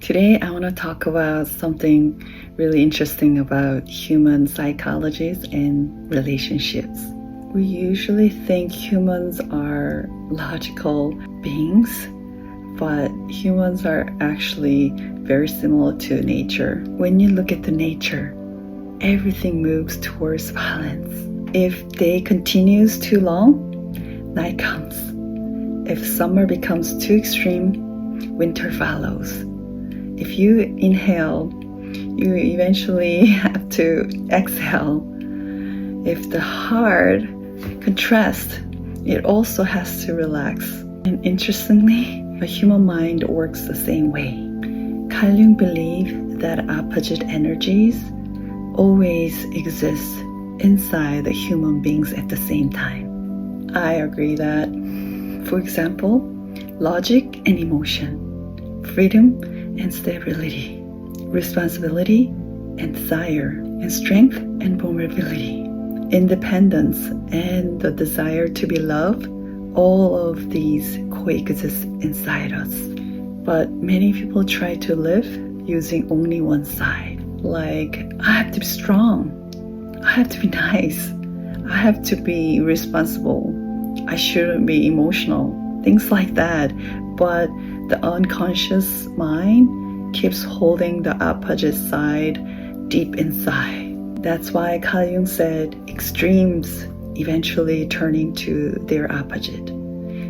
Today, I want to talk about something really interesting about human psychologies and relationships. We usually think humans are logical beings, but humans are actually very similar to nature. When you look at the nature, everything moves towards balance. If day continues too long, night comes. If summer becomes too extreme, winter follows. If you inhale, you eventually have to exhale. If the heart contrasts, it also has to relax. And interestingly, the human mind works the same way. Carl Jung believed that opposite energies always exist inside the human beings at the same time. I agree that, for example, logic and emotion, freedom and stability, responsibility and desire, and strength and vulnerability, independence and the desire to be loved, all of these coexist inside us. But many people try to live using only one side. Like, I have to be strong, I have to be nice, I have to be responsible, I shouldn't be emotional, things like that. But the unconscious mind keeps holding the opposite side deep inside. That's why Carl Jung said extremes eventually turn into their opposite.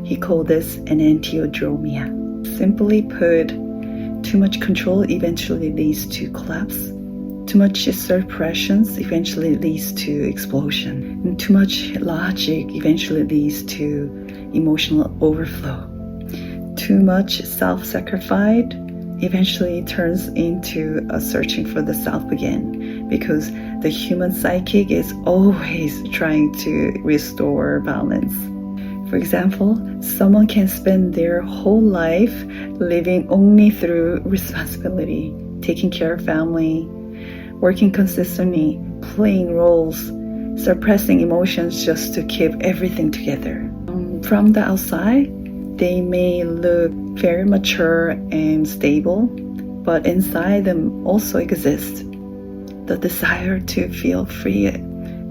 He called this an antiodromia. Simply put, too much control eventually leads to collapse. Too much suppression eventually leads to explosion. And too much logic eventually leads to emotional overflow. Too much self-sacrifice eventually turns into a searching for the self again, because the human psyche is always trying to restore balance. For example, someone can spend their whole life living only through responsibility, taking care of family, working consistently, playing roles, suppressing emotions just to keep everything together. From the outside, they may look very mature and stable, but inside them also exists the desire to feel free,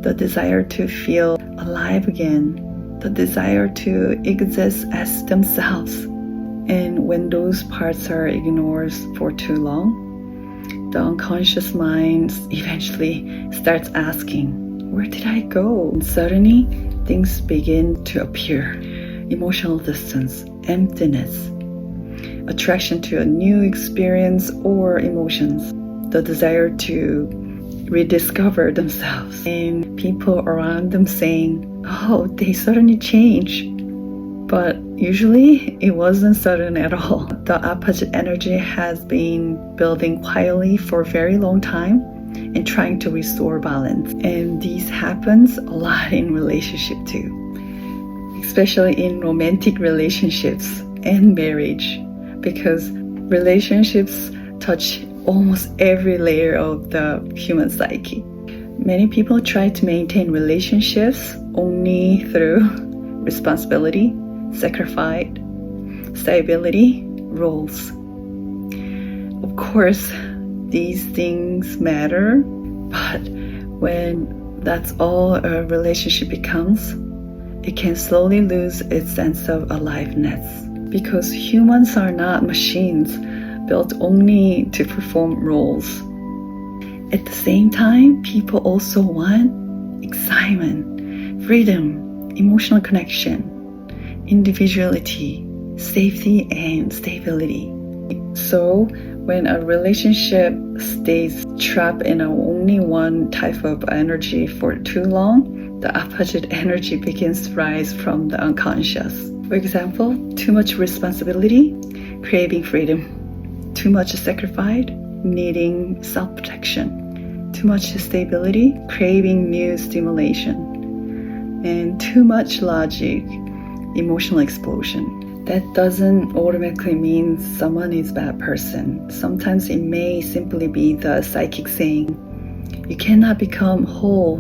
the desire to feel alive again, the desire to exist as themselves. And when those parts are ignored for too long, the unconscious mind eventually starts asking, where did I go? And suddenly, things begin to appear. Emotional distance, emptiness, attraction to a new experience or emotions, the desire to rediscover themselves, and people around them saying, oh, they suddenly change. But usually it wasn't sudden at all. The opposite energy has been building quietly for a very long time and trying to restore balance. And this happens a lot in relationship too, especially in romantic relationships and marriage, because relationships touch almost every layer of the human psyche. Many people try to maintain relationships only through responsibility, sacrifice, stability, roles. Of course, these things matter, but when that's all a relationship becomes, it can slowly lose its sense of aliveness, because humans are not machines built only to perform roles. At the same time, people also want excitement, freedom, emotional connection, individuality, safety, and stability. So when a relationship stays trapped in only one type of energy for too long, the opposite energy begins to rise from the unconscious. For example, too much responsibility, craving freedom. Too much sacrifice, needing self-protection. Too much stability, craving new stimulation. And too much logic, emotional explosion. That doesn't automatically mean someone is a bad person. Sometimes it may simply be the psychic saying, you cannot become whole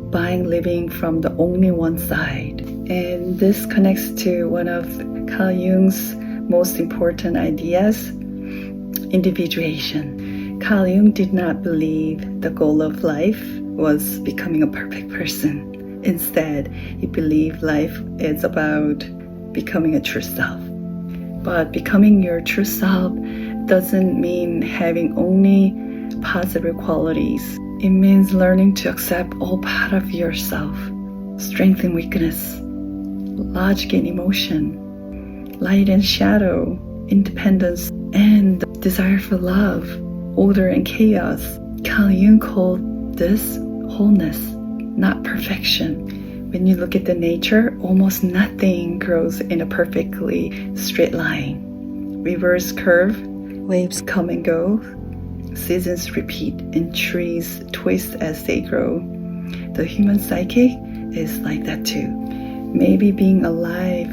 by living from the only one side. And this connects to one of Carl Jung's most important ideas, individuation. Carl Jung did not believe the goal of life was becoming a perfect person. Instead, he believed life is about becoming a true self. But becoming your true self doesn't mean having only positive qualities. It means learning to accept all part of yourself, strength and weakness, logic and emotion, light and shadow, independence and desire for love, order and chaos. Carl Jung called this wholeness, not perfection. When you look at the nature, almost nothing grows in a perfectly straight line. Rivers curve, waves come and go, seasons repeat, and trees twist as they grow. The human psyche is like that too. Maybe being alive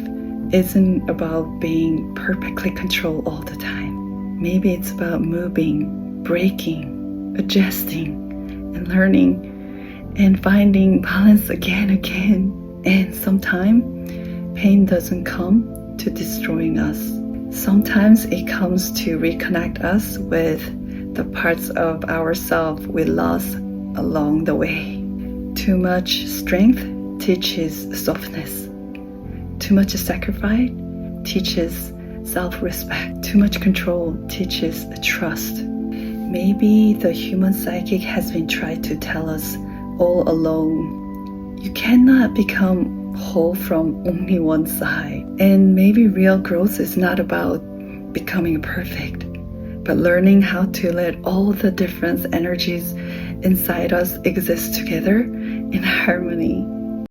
isn't about being perfectly controlled all the time. Maybe it's about moving, breaking, adjusting, and learning, and finding balance again. And sometimes pain doesn't come to destroying us. Sometimes it comes to reconnect us with the parts of ourselves we lost along the way. Too much strength teaches softness. Too much sacrifice teaches self-respect. Too much control teaches trust. Maybe the human psychic has been trying to tell us all along, you cannot become whole from only one side. And maybe real growth is not about becoming perfect, but learning how to let all the different energies inside us exist together in harmony.